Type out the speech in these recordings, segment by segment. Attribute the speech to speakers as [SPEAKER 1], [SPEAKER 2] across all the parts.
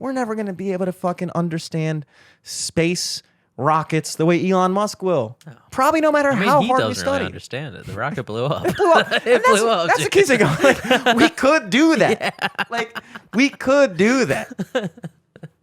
[SPEAKER 1] we're never going to be able to fucking understand space rockets the way Elon Musk will. Oh. Probably no matter how hard we study.
[SPEAKER 2] He doesn't really understand it. The rocket blew up.
[SPEAKER 1] It blew up. That's the key thing. Like, we could do that. Yeah. Like, we could do that.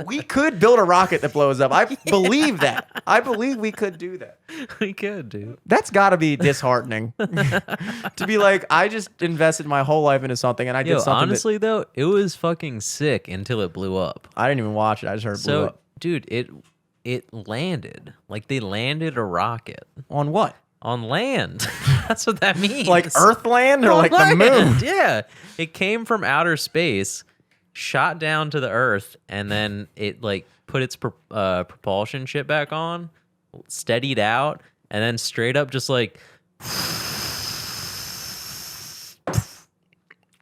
[SPEAKER 1] We could build a rocket that blows up. I believe that. I believe we could do that.
[SPEAKER 2] We could, dude.
[SPEAKER 1] That's got to be disheartening. To be like, I just invested my whole life into something, and I did something.
[SPEAKER 2] Honestly, though, it was fucking sick until it blew up.
[SPEAKER 1] I didn't even watch it. I just heard it blew up.
[SPEAKER 2] Dude, it landed. Like, they landed a rocket.
[SPEAKER 1] On what?
[SPEAKER 2] On land. That's what that means.
[SPEAKER 1] Like Earth land or like
[SPEAKER 2] land.
[SPEAKER 1] The moon?
[SPEAKER 2] Yeah. It came from outer space, shot down to the Earth, and then it like put its propulsion shit back on, steadied out, and then straight up just like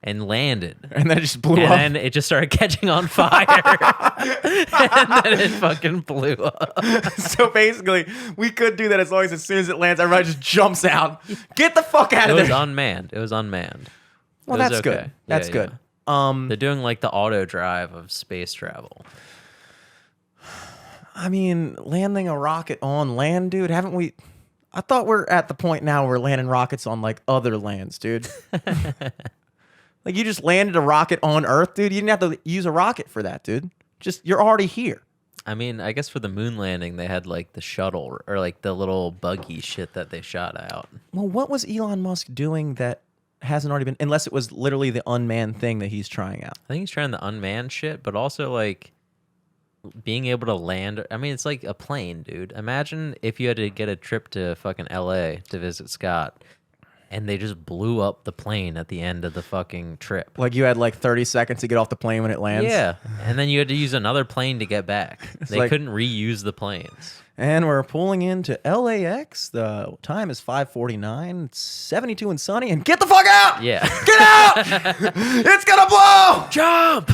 [SPEAKER 2] and landed.
[SPEAKER 1] And then it just blew up.
[SPEAKER 2] And then it just started catching on fire. And then it fucking blew up.
[SPEAKER 1] So basically, we could do that as long as soon as it lands, everybody just jumps out. Get the fuck out of there.
[SPEAKER 2] It was unmanned.
[SPEAKER 1] Well, that's okay. Good. That's good.
[SPEAKER 2] They're doing like the auto drive of space travel.
[SPEAKER 1] I mean, landing a rocket on land, dude, haven't we? I thought we're at the point now where we're landing rockets on like other lands, dude. Like, you just landed a rocket on Earth, dude. You didn't have to use a rocket for that, dude. You're already here.
[SPEAKER 2] I mean, I guess for the moon landing, they had like the shuttle or like the little buggy shit that they shot out.
[SPEAKER 1] Well, what was Elon Musk doing that hasn't already been, unless it was literally the unmanned thing that he's trying out?
[SPEAKER 2] I think he's trying the unmanned shit, but also like being able to land. I mean, it's like a plane, dude. Imagine if you had to get a trip to fucking LA to visit Scott, and they just blew up the plane at the end of the fucking trip.
[SPEAKER 1] Like, you had like 30 seconds to get off the plane when it lands?
[SPEAKER 2] Yeah. And then you had to use another plane to get back. They couldn't reuse the planes.
[SPEAKER 1] And we're pulling into LAX. The time is 5:49. It's 72 and sunny. And get the fuck out!
[SPEAKER 2] Yeah.
[SPEAKER 1] Get out! It's gonna blow!
[SPEAKER 2] Jump!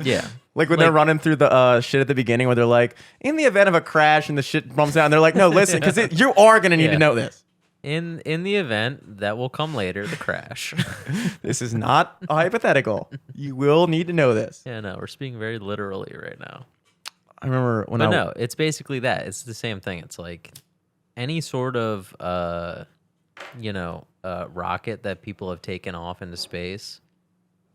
[SPEAKER 2] Yeah.
[SPEAKER 1] Like when they're running through the shit at the beginning where they're like, in the event of a crash and the shit bumps out, and they're like, no, listen, because you are going to need to know this.
[SPEAKER 2] In the event that will come later, the crash.
[SPEAKER 1] This is not hypothetical. You will need to know this.
[SPEAKER 2] Yeah, no, we're speaking very literally right now.
[SPEAKER 1] I remember when
[SPEAKER 2] no, it's basically that. It's the same thing. It's like any sort of, rocket that people have taken off into space,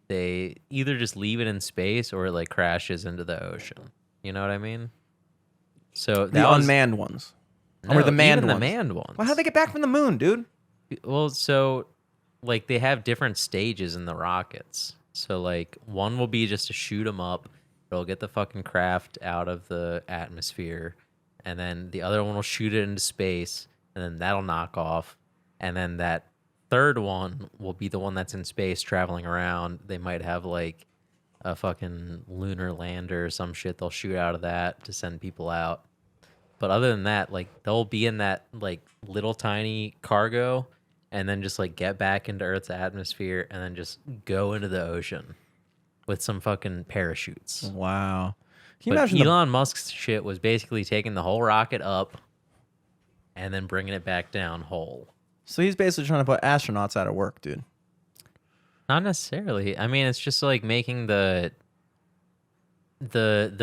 [SPEAKER 2] they either just leave it in space or it like crashes into the ocean. You know what I mean? So
[SPEAKER 1] the unmanned ones.
[SPEAKER 2] No,
[SPEAKER 1] or the manned ones.
[SPEAKER 2] The manned ones.
[SPEAKER 1] Well, how'd they get back from the moon, dude?
[SPEAKER 2] Well, so like they have different stages in the rockets. So like one will be just to shoot them up. It'll get the fucking craft out of the atmosphere. And then the other one will shoot it into space. And then that'll knock off. And then that third one will be the one that's in space traveling around. They might have like a fucking lunar lander or some shit. They'll shoot out of that to send people out. But other than that, like they'll be in that like little tiny cargo and then just like get back into Earth's atmosphere and then just go into the ocean with some fucking parachutes.
[SPEAKER 1] Wow.
[SPEAKER 2] Can you imagine Elon Musk's shit was basically taking the whole rocket up and then bringing it back down whole.
[SPEAKER 1] So he's basically trying to put astronauts out of work, dude.
[SPEAKER 2] Not necessarily. I mean, it's just like making the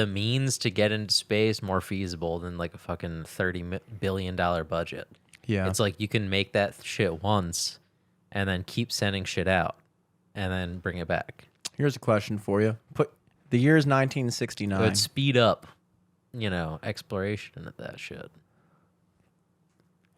[SPEAKER 2] means to get into space more feasible than like a fucking $30 billion budget.
[SPEAKER 1] Yeah.
[SPEAKER 2] It's like you can make that shit once and then keep sending shit out and then bring it back.
[SPEAKER 1] Here's a question for you. The year is 1969.
[SPEAKER 2] It would speed up, exploration of that shit.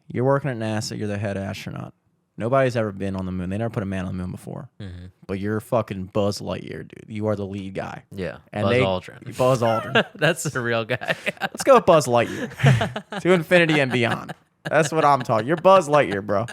[SPEAKER 1] You're working at NASA. You're the head astronaut. Nobody's ever been on the moon. They never put a man on the moon before. Mm-hmm. But you're fucking Buzz Lightyear, dude. You are the lead guy.
[SPEAKER 2] Yeah,
[SPEAKER 1] and
[SPEAKER 2] Aldrin.
[SPEAKER 1] Buzz Aldrin.
[SPEAKER 2] That's the real guy.
[SPEAKER 1] Let's go with Buzz Lightyear. To infinity and beyond. That's what I'm talking. You're Buzz Lightyear, bro.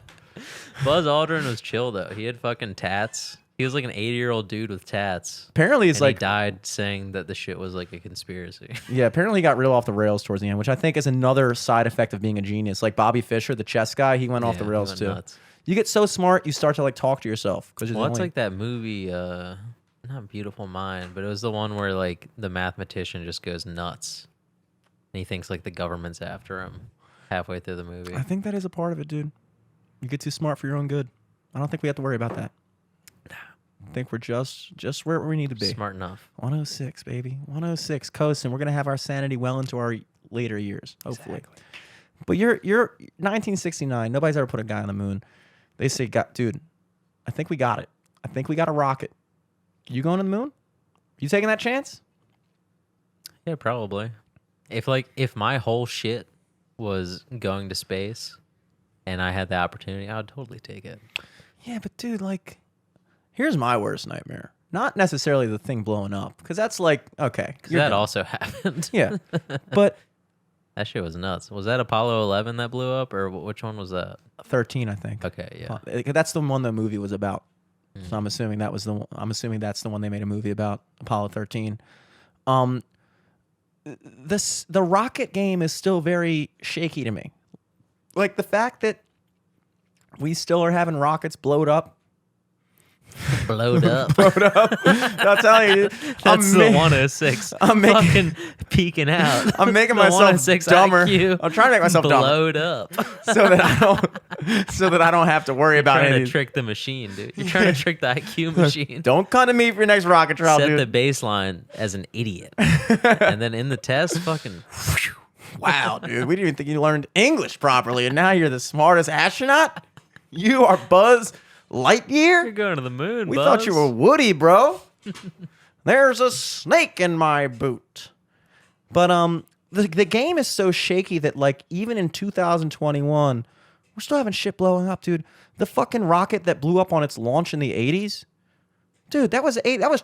[SPEAKER 2] Buzz Aldrin was chill, though. He had fucking tats. He was like an 80-year-old dude with tats.
[SPEAKER 1] Apparently, he
[SPEAKER 2] died saying that the shit was like a conspiracy.
[SPEAKER 1] Yeah, apparently he got real off the rails towards the end, which I think is another side effect of being a genius. Like Bobby Fischer, the chess guy, he went off the rails too. Nuts. You get so smart, you start to like talk to yourself.
[SPEAKER 2] Well, it's like that movie, not Beautiful Mind, but it was the one where like the mathematician just goes nuts, and he thinks like the government's after him halfway through the movie.
[SPEAKER 1] I think that is a part of it, dude. You get too smart for your own good. I don't think we have to worry about that. I think we're just where we need to be.
[SPEAKER 2] Smart enough.
[SPEAKER 1] 106, baby. 106, coasting. We're gonna have our sanity well into our later years, hopefully.
[SPEAKER 2] Exactly.
[SPEAKER 1] But you're 1969. Nobody's ever put a guy on the moon. They say, dude, I think we got it. I think we got a rocket. You going to the moon? You taking that chance?
[SPEAKER 2] Yeah, probably. If my whole shit was going to space and I had the opportunity, I would totally take it.
[SPEAKER 1] Yeah, but dude, like, here's my worst nightmare. Not necessarily the thing blowing up, because that's like, okay.
[SPEAKER 2] That also happened.
[SPEAKER 1] Yeah. But
[SPEAKER 2] that shit was nuts. Was that Apollo 11 that blew up, or which one was that?
[SPEAKER 1] 13, I think.
[SPEAKER 2] Okay, yeah.
[SPEAKER 1] That's the one the movie was about. So I'm assuming that's the one they made a movie about, Apollo 13. The rocket game is still very shaky to me. Like the fact that we still are having rockets blowed up.
[SPEAKER 2] Blowed up.
[SPEAKER 1] I'll tell you,
[SPEAKER 2] That's the 106. I'm fucking peeking out.
[SPEAKER 1] I'm making
[SPEAKER 2] The
[SPEAKER 1] myself
[SPEAKER 2] 106
[SPEAKER 1] dumber.
[SPEAKER 2] IQ
[SPEAKER 1] I'm trying to make myself dumber
[SPEAKER 2] blowed up.
[SPEAKER 1] so that I don't have to worry about
[SPEAKER 2] Trying
[SPEAKER 1] anything.
[SPEAKER 2] to trick the machine, dude. You're trying to trick the IQ machine.
[SPEAKER 1] Don't come to me for your next rocket trial,
[SPEAKER 2] Set
[SPEAKER 1] dude.
[SPEAKER 2] the baseline as an idiot, and then in the test, fucking.
[SPEAKER 1] Wow, dude, we didn't even think you learned English properly, and now you're the smartest astronaut. You are Buzz Lightyear.
[SPEAKER 2] You're going to the moon.
[SPEAKER 1] We
[SPEAKER 2] Buzz.
[SPEAKER 1] thought you were Woody, bro. There's a snake in my boot. But the game is so shaky that like even in 2021, we're still having shit blowing up, dude. The fucking rocket that blew up on its launch in the 80s, dude, that was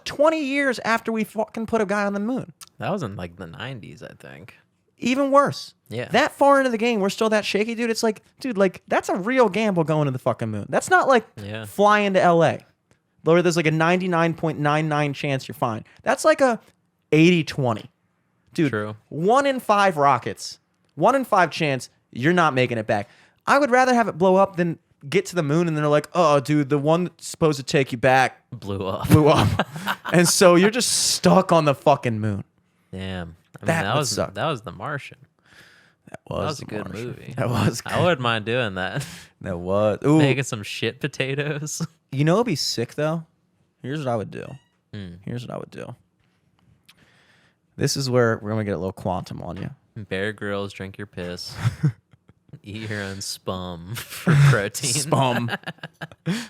[SPEAKER 1] 20 years after we fucking put a guy on the moon.
[SPEAKER 2] That was in like the 90s, I think.
[SPEAKER 1] Even worse.
[SPEAKER 2] Yeah.
[SPEAKER 1] That far into the game, we're still that shaky, dude. It's like, dude, like that's a real gamble going to the fucking moon. That's not like flying to LA. Where there's like a 99.99 chance you're fine. That's like a 80-20. Dude,
[SPEAKER 2] True.
[SPEAKER 1] 1 in 5 rockets, 1 in 5 chance you're not making it back. I would rather have it blow up than get to the moon and they're like, oh, dude, the one that's supposed to take you back
[SPEAKER 2] blew up.
[SPEAKER 1] And so you're just stuck on the fucking moon.
[SPEAKER 2] Damn. I mean,
[SPEAKER 1] That would suck.
[SPEAKER 2] That was The Martian.
[SPEAKER 1] That
[SPEAKER 2] That was
[SPEAKER 1] the
[SPEAKER 2] a good
[SPEAKER 1] Martian.
[SPEAKER 2] movie.
[SPEAKER 1] That was good.
[SPEAKER 2] I wouldn't mind doing that.
[SPEAKER 1] That was. Ooh.
[SPEAKER 2] Making some shit potatoes.
[SPEAKER 1] You know what'd be sick, though? Here's what I would do.
[SPEAKER 2] Hmm.
[SPEAKER 1] Here's what I would do. This is where we're going to get a little quantum on you.
[SPEAKER 2] Bear Grylls, drink your piss. Eat your own spum for protein.
[SPEAKER 1] Spum.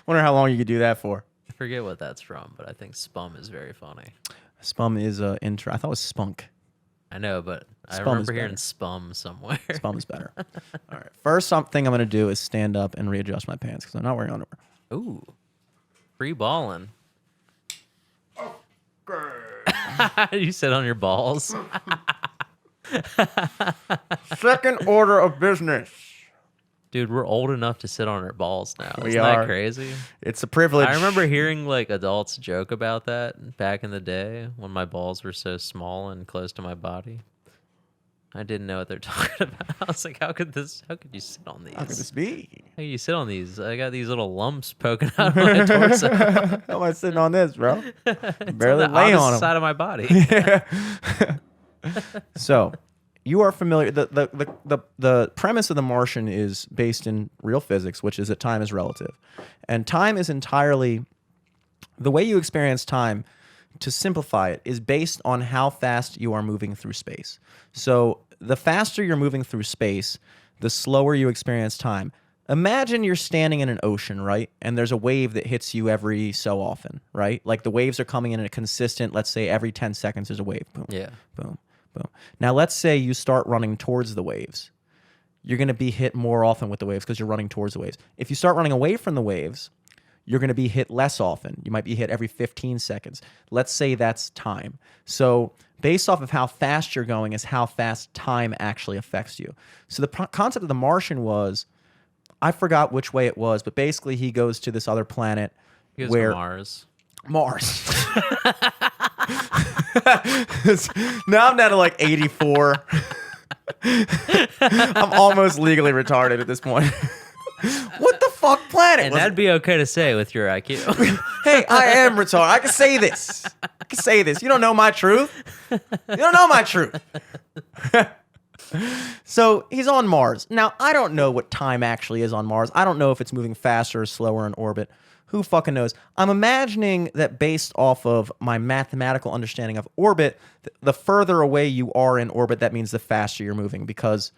[SPEAKER 1] Wonder how long you could do that for.
[SPEAKER 2] I forget what that's from, but I think spum is very funny.
[SPEAKER 1] Spum is intro. I thought it was spunk.
[SPEAKER 2] I know, but I
[SPEAKER 1] Spum is
[SPEAKER 2] remember hearing
[SPEAKER 1] better.
[SPEAKER 2] spum somewhere.
[SPEAKER 1] Spum is better. All right. First thing I'm going to do is stand up and readjust my pants because I'm not wearing underwear.
[SPEAKER 2] Ooh. Free balling. You sit on your balls.
[SPEAKER 1] Second order of business.
[SPEAKER 2] Dude, we're old enough to sit on our balls now.
[SPEAKER 1] We
[SPEAKER 2] Isn't
[SPEAKER 1] are.
[SPEAKER 2] that crazy?
[SPEAKER 1] It's a privilege.
[SPEAKER 2] I remember hearing like adults joke about that back in the day when my balls were so small and close to my body. I didn't know what they're talking about. I was like, how could you sit on these?
[SPEAKER 1] How could this be?
[SPEAKER 2] How can you sit on these? I got these little lumps poking out of my torso.
[SPEAKER 1] How am I sitting on this, bro?
[SPEAKER 2] It's
[SPEAKER 1] Barely
[SPEAKER 2] on the
[SPEAKER 1] lay
[SPEAKER 2] opposite
[SPEAKER 1] on 'em.
[SPEAKER 2] side of my body.
[SPEAKER 1] So, you are familiar. The premise of The Martian is based in real physics, which is that time is relative, and time is entirely the way you experience time. To simplify it, is based on how fast you are moving through space. So, the faster you're moving through space, the slower you experience time. Imagine you're standing in an ocean, right? And there's a wave that hits you every so often, right? Like the waves are coming in a consistent, let's say every 10 seconds there's a wave. Boom,
[SPEAKER 2] Yeah.
[SPEAKER 1] boom, boom. Now, let's say you start running towards the waves. You're going to be hit more often with the waves because you're running towards the waves. If you start running away from the waves, you're going to be hit less often. You might be hit every 15 seconds. Let's say that's time. So based off of how fast you're going is how fast time actually affects you. So the concept of The Martian was, I forgot which way it was, but basically he goes to this other planet
[SPEAKER 2] He goes
[SPEAKER 1] where
[SPEAKER 2] to Mars.
[SPEAKER 1] Mars. Now I'm down to like 84. I'm almost legally retarded at this point. What the fuck planet?
[SPEAKER 2] And
[SPEAKER 1] was
[SPEAKER 2] that'd
[SPEAKER 1] it?
[SPEAKER 2] be okay to say with your IQ.
[SPEAKER 1] Hey, I am retarded. I can say this. I can say this. You don't know my truth. You don't know my truth. So he's on Mars. Now, I don't know what time actually is on Mars. I don't know if it's moving faster or slower in orbit. Who fucking knows? I'm imagining that based off of my mathematical understanding of orbit, the further away you are in orbit, that means the faster you're moving, because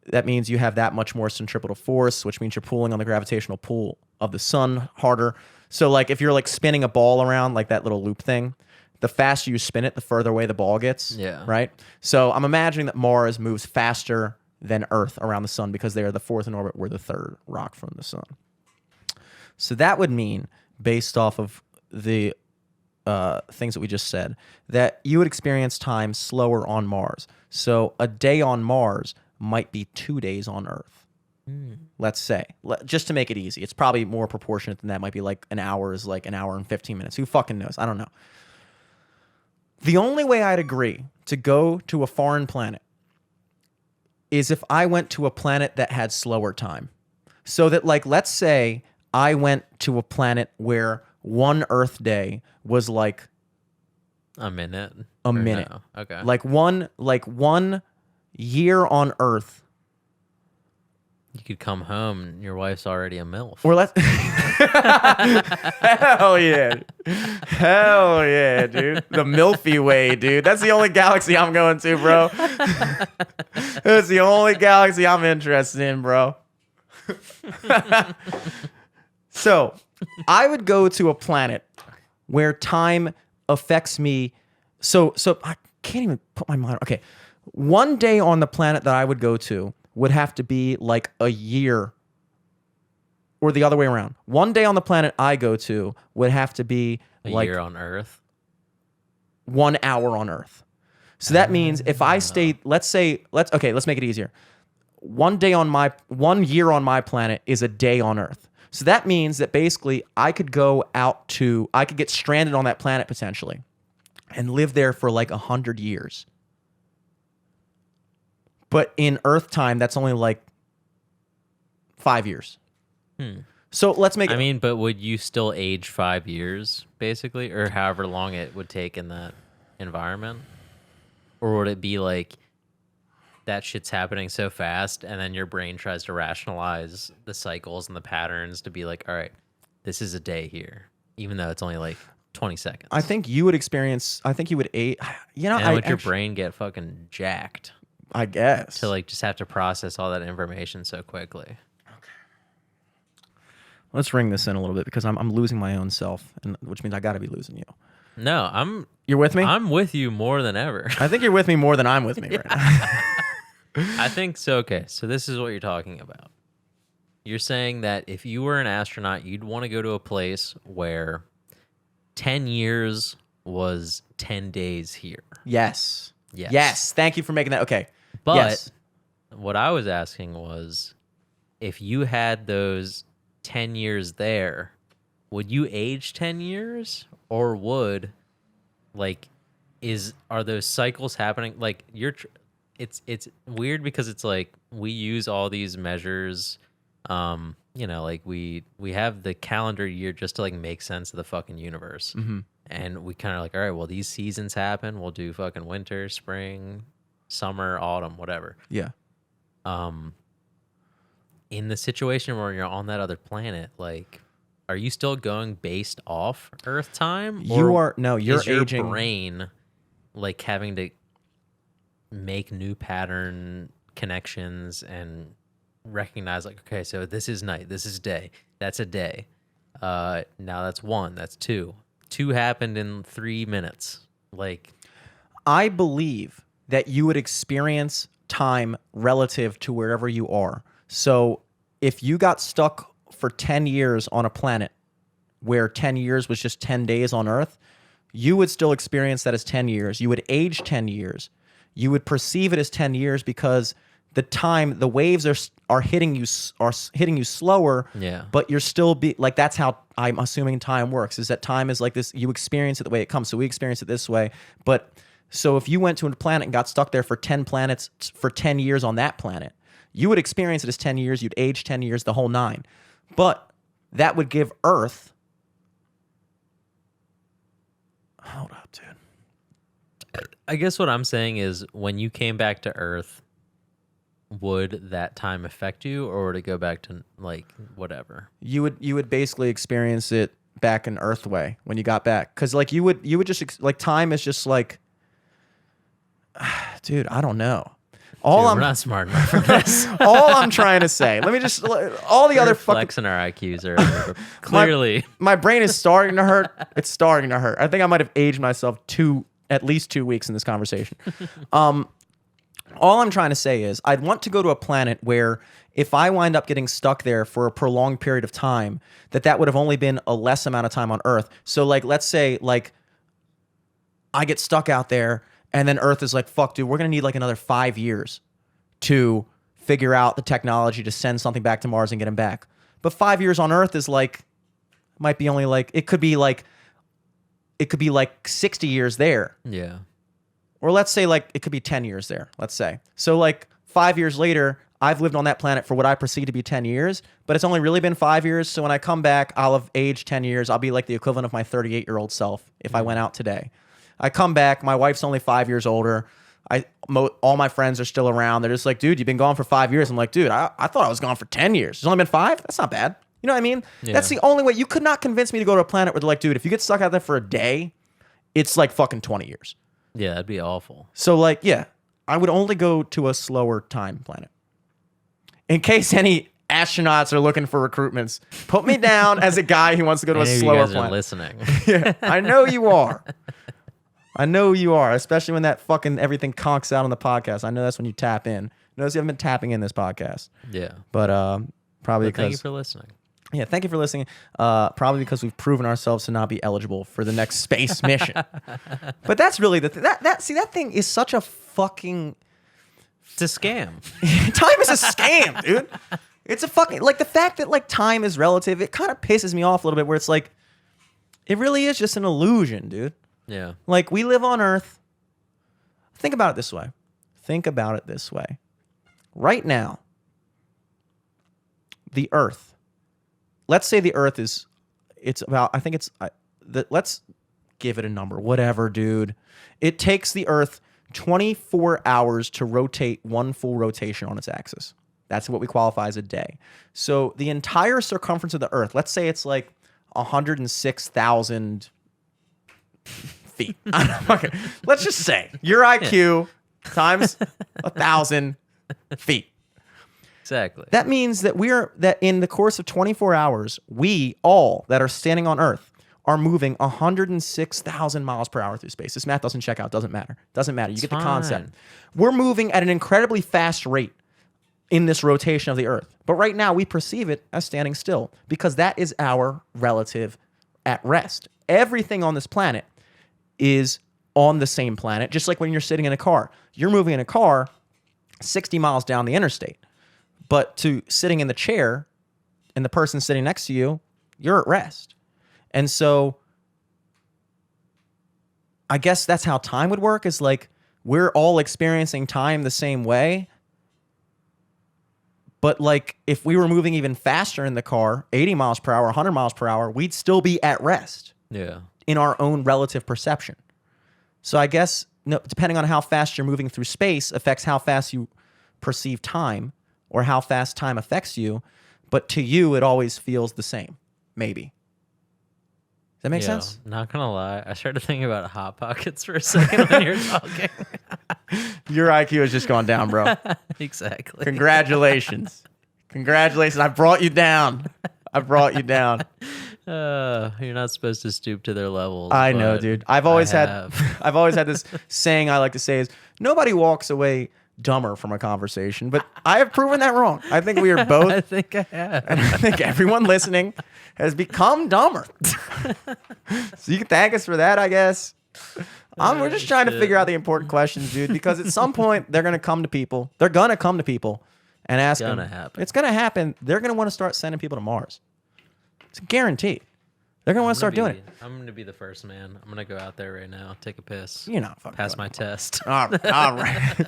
[SPEAKER 1] that means you have that much more centripetal force, which means you're pulling on the gravitational pull of the sun harder. So like if you're like spinning a ball around like that little loop thing, the faster you spin it, the further away the ball gets.
[SPEAKER 2] Yeah.
[SPEAKER 1] Right? So I'm imagining that Mars moves faster than Earth around the sun because they are the fourth in orbit, we're the third rock from the sun. So that would mean, based off of the things that we just said, that you would experience time slower on Mars. So a day on Mars might be 2 days on Earth. Let's say, just to make it easy. It's probably more proportionate than that. It might be like an hour is like an hour and 15 minutes. Who fucking knows? I don't know. The only way I'd agree to go to a foreign planet is if I went to a planet that had slower time. So that, like, let's say I went to a planet where one Earth day was like
[SPEAKER 2] a minute.
[SPEAKER 1] A minute.
[SPEAKER 2] No? Okay.
[SPEAKER 1] Like one year on Earth.
[SPEAKER 2] You could come home and your wife's already a MILF.
[SPEAKER 1] Or let's Hell yeah. Hell yeah, dude. The Milky Way, dude. That's the only galaxy I'm going to, bro. That's the only galaxy I'm interested in, bro. So, I would go to a planet where time affects me. So I can't even put my mind. Okay. One day on the planet that I would go to would have to be like a year, or the other way around. One day on the planet I go to would have to be
[SPEAKER 2] a
[SPEAKER 1] like
[SPEAKER 2] year on Earth.
[SPEAKER 1] 1 hour on Earth. So that means if I stayed, let's make it easier. 1 year on my planet is a day on Earth. So that means that basically I could get stranded on that planet potentially and live there for like 100 years. But in Earth time, that's only like 5 years. So let's make it.
[SPEAKER 2] I mean, but would you still age 5 years, basically? Or however long it would take in that environment? Or would it be like that shit's happening so fast and then your brain tries to rationalize the cycles and the patterns to be like, all right, this is a day here, even though it's only like 20 seconds.
[SPEAKER 1] I think you would age.
[SPEAKER 2] And would your brain get fucking jacked?
[SPEAKER 1] I guess.
[SPEAKER 2] To like just have to process all that information so quickly.
[SPEAKER 1] Okay. Let's ring this in a little bit because I'm losing my own self, which means I got to be losing you.
[SPEAKER 2] No,
[SPEAKER 1] You're with me?
[SPEAKER 2] I'm with you more than ever.
[SPEAKER 1] I think you're with me more than I'm with me right now.
[SPEAKER 2] I think so. Okay, so this is what you're talking about. You're saying that if you were an astronaut, you'd want to go to a place where 10 years was 10 days here.
[SPEAKER 1] Yes.
[SPEAKER 2] Yes.
[SPEAKER 1] Yes. Thank you for making that. Okay.
[SPEAKER 2] But
[SPEAKER 1] yes.
[SPEAKER 2] What I was asking was, if you had those 10 years there, would you age 10 years? Or are those cycles happening? Like it's weird because it's like we use all these measures, like we have the calendar year just to like make sense of the fucking universe.
[SPEAKER 1] Mm-hmm.
[SPEAKER 2] And we kind of like, all right, well, these seasons happen. We'll do fucking winter, spring, summer, autumn, whatever.
[SPEAKER 1] Yeah.
[SPEAKER 2] In the situation where you're on that other planet, like, are you still going based off Earth time?
[SPEAKER 1] You're
[SPEAKER 2] is your
[SPEAKER 1] aging.
[SPEAKER 2] brain like having to make new pattern connections and recognize like, okay, so this is night, this is day, that's a day. Now that's one, that's two. Two happened in 3 minutes. Like,
[SPEAKER 1] I believe that you would experience time relative to wherever you are. So if you got stuck for 10 years on a planet where 10 years was just 10 days on Earth, you would still experience that as 10 years. You would age 10 years. You would perceive it as 10 years because the waves are hitting you slower.
[SPEAKER 2] Yeah.
[SPEAKER 1] But you're still that's how I'm assuming time works, is that time is like this, you experience it the way it comes. So we experience it this way. But so if you went to a planet and got stuck there for 10 planets for 10 years on that planet, you would experience it as 10 years, you'd age 10 years, the whole nine. But that would give Earth, hold up, dude.
[SPEAKER 2] I guess what I'm saying is when you came back to Earth, would that time affect you, or would it go back to like whatever?
[SPEAKER 1] You would basically experience it back in Earth way when you got back, because like you would just like time is just like, dude, I don't know.
[SPEAKER 2] We're not smart enough for this.
[SPEAKER 1] All I'm trying to say. Let me just all the other fucking
[SPEAKER 2] flexing our IQs are clearly.
[SPEAKER 1] My brain is starting to hurt. It's starting to hurt. I think I might have aged myself at least 2 weeks in this conversation. All I'm trying to say is I'd want to go to a planet where if I wind up getting stuck there for a prolonged period of time, that would have only been a less amount of time on Earth. So like, let's say like I get stuck out there and then Earth is like, fuck, dude, we're going to need like another 5 years to figure out the technology to send something back to Mars and get him back. But 5 years on Earth is like, might be only like, it could be like 60 years there.
[SPEAKER 2] Yeah.
[SPEAKER 1] Or let's say like it could be 10 years there, let's say. So like 5 years later, I've lived on that planet for what I perceive to be 10 years, but it's only really been 5 years. So when I come back, I'll have aged 10 years. I'll be like the equivalent of my 38-year-old self if I went out today. I come back, my wife's only 5 years older. All my friends are still around. They're just like, dude, you've been gone for 5 years. I'm like, dude, I thought I was gone for 10 years. It's only been 5? That's not bad. You know what I mean?
[SPEAKER 2] Yeah.
[SPEAKER 1] That's the only way. You could not convince me to go to a planet where they're like, dude, if you get stuck out there for a day, it's like fucking 20 years.
[SPEAKER 2] Yeah, that'd be awful.
[SPEAKER 1] So like, yeah, I would only go to a slower time planet. In case any astronauts are looking for recruitments, put me down as a guy who wants to go to a slower
[SPEAKER 2] you guys
[SPEAKER 1] planet.
[SPEAKER 2] are listening.
[SPEAKER 1] Yeah, I know you are. I know you are, especially when that fucking everything conks out on the podcast. I know that's when you tap in. Notice you haven't been tapping in this podcast.
[SPEAKER 2] Yeah.
[SPEAKER 1] But probably
[SPEAKER 2] But
[SPEAKER 1] because...
[SPEAKER 2] thank you for listening.
[SPEAKER 1] Yeah, thank you for listening. Probably because we've proven ourselves to not be eligible for the next space mission. But that's really the thing. That thing is such a fucking...
[SPEAKER 2] It's a scam.
[SPEAKER 1] Time is a scam, dude. It's a fucking... Like, the fact that, like, time is relative, it kind of pisses me off a little bit, where it's like, it really is just an illusion, dude.
[SPEAKER 2] Yeah.
[SPEAKER 1] Like, we live on Earth. Think about it this way. Right now, the Earth... Let's say the Earth is, it's about, I think it's, let's give it a number, whatever, dude. It takes the Earth 24 hours to rotate one full rotation on its axis. That's what we qualify as a day. So the entire circumference of the Earth, let's say it's like 106,000 feet. Okay. Let's just say your IQ times 1,000 feet.
[SPEAKER 2] Exactly.
[SPEAKER 1] That means that that in the course of 24 hours, we all that are standing on Earth are moving 106,000 miles per hour through space. This math doesn't check out. Doesn't matter. You get the concept. We're moving at an incredibly fast rate in this rotation of the Earth. But right now, we perceive it as standing still because that is our relative at rest. Everything on this planet is on the same planet, just like when you're sitting in a car. You're moving in a car 60 miles down the interstate. But to sitting in the chair and the person sitting next to you, you're at rest. And so I guess that's how time would work, is like we're all experiencing time the same way. But like if we were moving even faster in the car, 80 miles per hour, 100 miles per hour, we'd still be at rest.
[SPEAKER 2] Yeah.
[SPEAKER 1] In our own relative perception. So I guess depending on how fast you're moving through space affects how fast you perceive time, or how fast time affects you, but to you, it always feels the same, maybe. Does that make sense?
[SPEAKER 2] Not gonna lie, I started thinking about Hot Pockets for a second when you were talking.
[SPEAKER 1] Your IQ has just gone down, bro.
[SPEAKER 2] Exactly.
[SPEAKER 1] Congratulations. I brought you down.
[SPEAKER 2] You're not supposed to stoop to their levels.
[SPEAKER 1] I know, dude. I've always had this saying I like to say is, nobody walks away dumber from a conversation, but I have proven that wrong. I think we are both.
[SPEAKER 2] I think I have.
[SPEAKER 1] And I think everyone listening has become dumber. So you can thank us for that, I guess. We're just trying to figure out the important questions, dude, because at some point they're going to come to people. They're going to come to people and ask them. It's going to happen. They're going to want to start sending people to Mars. It's guaranteed. They're going to want to start doing it.
[SPEAKER 2] I'm going to be the first man. I'm going to go out there right now, take a piss.
[SPEAKER 1] You're not fucking
[SPEAKER 2] pass my test.
[SPEAKER 1] All right.